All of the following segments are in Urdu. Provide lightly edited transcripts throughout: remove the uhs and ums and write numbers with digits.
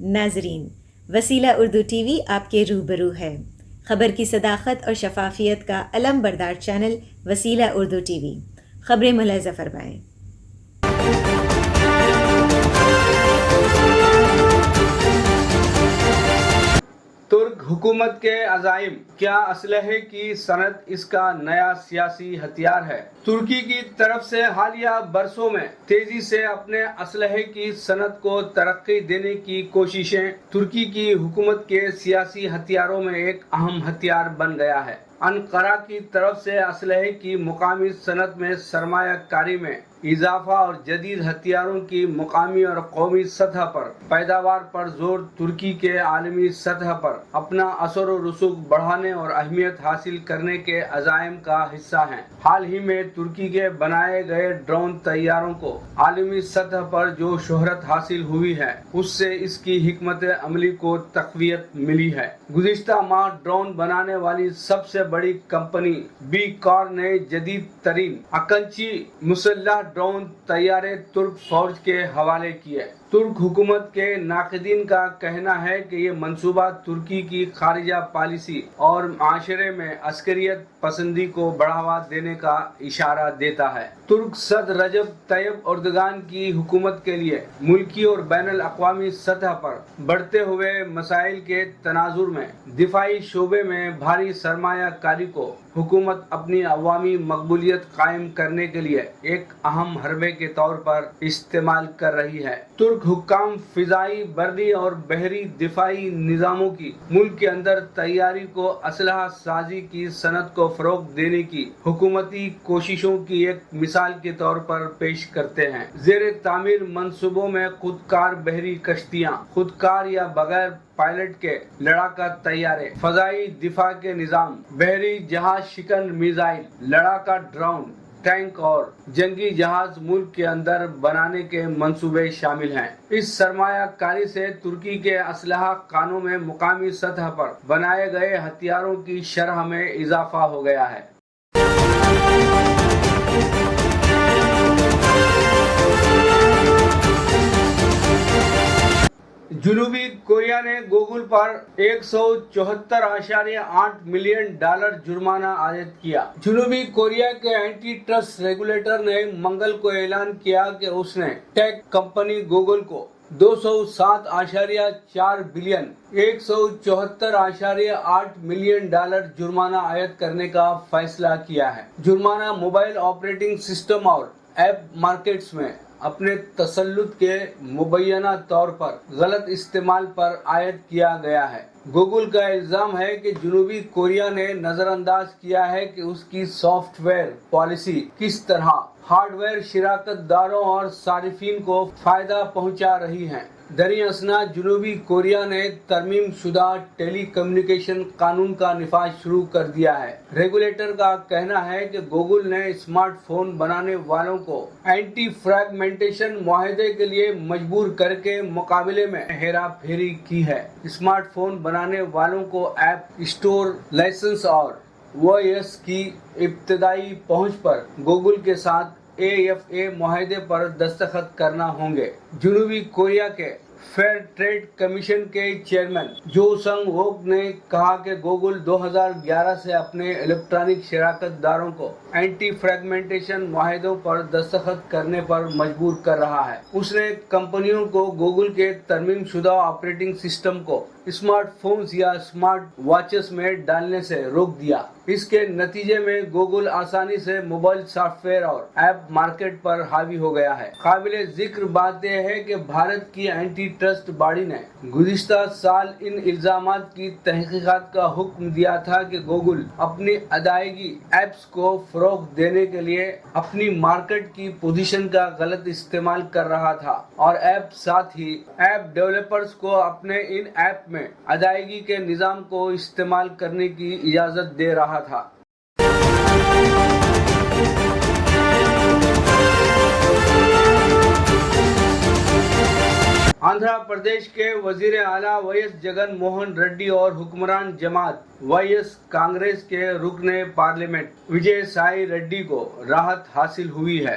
ناظرین، وسیلہ اردو ٹی وی آپ کے روبرو ہے۔ خبر کی صداقت اور شفافیت کا علم بردار چینل وسیلہ اردو ٹی وی۔ خبریں ملاحظہ فرمائیں۔ ترک حکومت کے عزائم، کیا اسلحے کی صنعت اس کا نیا سیاسی ہتھیار ہے؟ ترکی کی طرف سے حالیہ برسوں میں تیزی سے اپنے اسلحے کی صنعت کو ترقی دینے کی کوششیں ترکی کی حکومت کے سیاسی ہتھیاروں میں ایک اہم ہتھیار بن گیا ہے۔ انقرہ کی طرف سے اسلحے کی مقامی صنعت میں سرمایہ کاری میں اضافہ اور جدید ہتھیاروں کی مقامی اور قومی سطح پر پیداوار پر زور ترکی کے عالمی سطح پر اپنا اثر و رسوخ بڑھانے اور اہمیت حاصل کرنے کے عزائم کا حصہ ہیں۔ حال ہی میں ترکی کے بنائے گئے ڈرون طیاروں کو عالمی سطح پر جو شہرت حاصل ہوئی ہے، اس سے اس کی حکمت عملی کو تقویت ملی ہے۔ گزشتہ ماہ ڈرون بنانے والی سب سے بڑی کمپنی بی کار نے جدید ترین اکنچی مسلح ڈرون طیارے ترک فوج کے حوالے کیے۔ ترک حکومت کے ناقدین کا کہنا ہے کہ یہ منصوبہ ترکی کی خارجہ پالیسی اور معاشرے میں عسکریت پسندی کو بڑھاوا دینے کا اشارہ دیتا ہے۔ ترک صدر رجب طیب اردگان کی حکومت کے لیے ملکی اور بین الاقوامی سطح پر بڑھتے ہوئے مسائل کے تناظر میں دفاعی شعبے میں بھاری سرمایہ کاری کو حکومت اپنی عوامی مقبولیت قائم کرنے کے لیے ایک اہم حربے کے طور پر استعمال کر رہی ہے۔ ترک حکام فضائی، بری اور بحری دفاعی نظاموں کی ملک کے اندر تیاری کو اسلحہ سازی کی صنعت کو فروغ دینے کی حکومتی کوششوں کی ایک مثال کے طور پر پیش کرتے ہیں۔ زیر تعمیر منصوبوں میں خودکار بحری کشتیاں، خودکار یا بغیر پائلٹ کے لڑاکا طیارے، فضائی دفاع کے نظام، بحری جہاز شکن میزائل، لڑاکا ڈرون، ٹینک اور جنگی جہاز ملک کے اندر بنانے کے منصوبے شامل ہیں۔ اس سرمایہ کاری سے ترکی کے اسلحہ خانوں میں مقامی سطح پر بنائے گئے ہتھیاروں کی شرح میں اضافہ ہو گیا ہے۔ جنوبی کوریا نے گوگل پر $174.8 ملین جرمانہ عائد کیا۔ جنوبی کوریا کے اینٹی ٹرسٹ ریگولیٹر نے منگل کو اعلان کیا کہ اس نے ٹیک کمپنی گوگل کو $207.4 بلین $174.8 ملین جرمانہ عائد کرنے کا فیصلہ کیا ہے۔ جرمانہ موبائل آپریٹنگ سسٹم اور ایپ مارکیٹس میں اپنے تسلط کے مبینہ طور پر غلط استعمال پر عائد کیا گیا ہے۔ گوگل کا الزام ہے کہ جنوبی کوریا نے نظر انداز کیا ہے کہ اس کی سافٹ ویئر پالیسی کس طرح ہارڈ ویئر شراکت داروں اور صارفین کو فائدہ پہنچا رہی ہے۔ دریں اثنا جنوبی کوریا نے ترمیم شدہ ٹیلی کمیونیکیشن قانون کا نفاذ شروع کر دیا ہے۔ ریگولیٹر کا کہنا ہے کہ گوگل نے اسمارٹ فون بنانے والوں کو اینٹی فریگمنٹیشن معاہدے کے لیے مجبور کر کے مقابلے میں ہیرا پھیری کی ہے۔ اسمارٹ فون بنانے والوں کو ایپ اسٹور لائسنس اور او ایس کی ابتدائی پہنچ پر گوگل کے ساتھ AFA معاہدے پر دستخط کرنا ہوں گے۔ جنوبی کوریا کے فیئر ٹریڈ کمیشن کے چیئرمین جو سنگ ووک نے کہا کہ گوگل 2011 سے اپنے الیکٹرانک شراکت داروں کو اینٹی فریگمنٹیشن معاہدوں پر دستخط کرنے پر مجبور کر رہا ہے۔ اس نے کمپنیوں کو گوگل کے ترمیم شدہ آپریٹنگ سسٹم کو اسمارٹ فونز یا اسمارٹ واچز میں ڈالنے سے روک دیا۔ اس کے نتیجے میں گوگل آسانی سے موبائل سافٹ ویئر اور ایپ مارکیٹ پر حاوی ہو گیا ہے۔ قابل ذکر بات یہ ہے کہ بھارت کی اینٹی ٹرسٹ باڈی نے گزشتہ سال ان الزامات کی تحقیقات کا حکم دیا تھا کہ گوگل اپنی ادائیگی ایپس کو فروغ دینے کے لیے اپنی مارکیٹ کی پوزیشن کا غلط استعمال کر رہا تھا اور ساتھ ہی ایپ ڈیولپرز کو اپنے ان ایپ میں ادائیگی کے نظام کو استعمال کرنے کی اجازت دے رہا تھا۔ آندھرا پردیش کے وزیر اعلیٰ وی ایس جگن موہن ریڈی اور حکمران جماعت وائی ایس کانگریس کے رکن پارلیمنٹ وجے سائی ریڈی کو راحت حاصل ہوئی ہے۔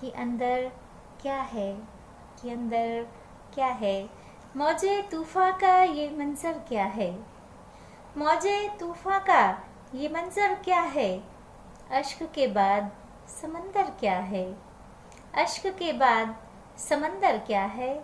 کہ اندر کیا ہے، کہ اندر کیا ہے، موجے طوفاں کا یہ منظر کیا ہے، موجے طوفاں کا یہ منظر کیا ہے، اشک کے بعد سمندر کیا ہے، اشک کے بعد سمندر کیا ہے،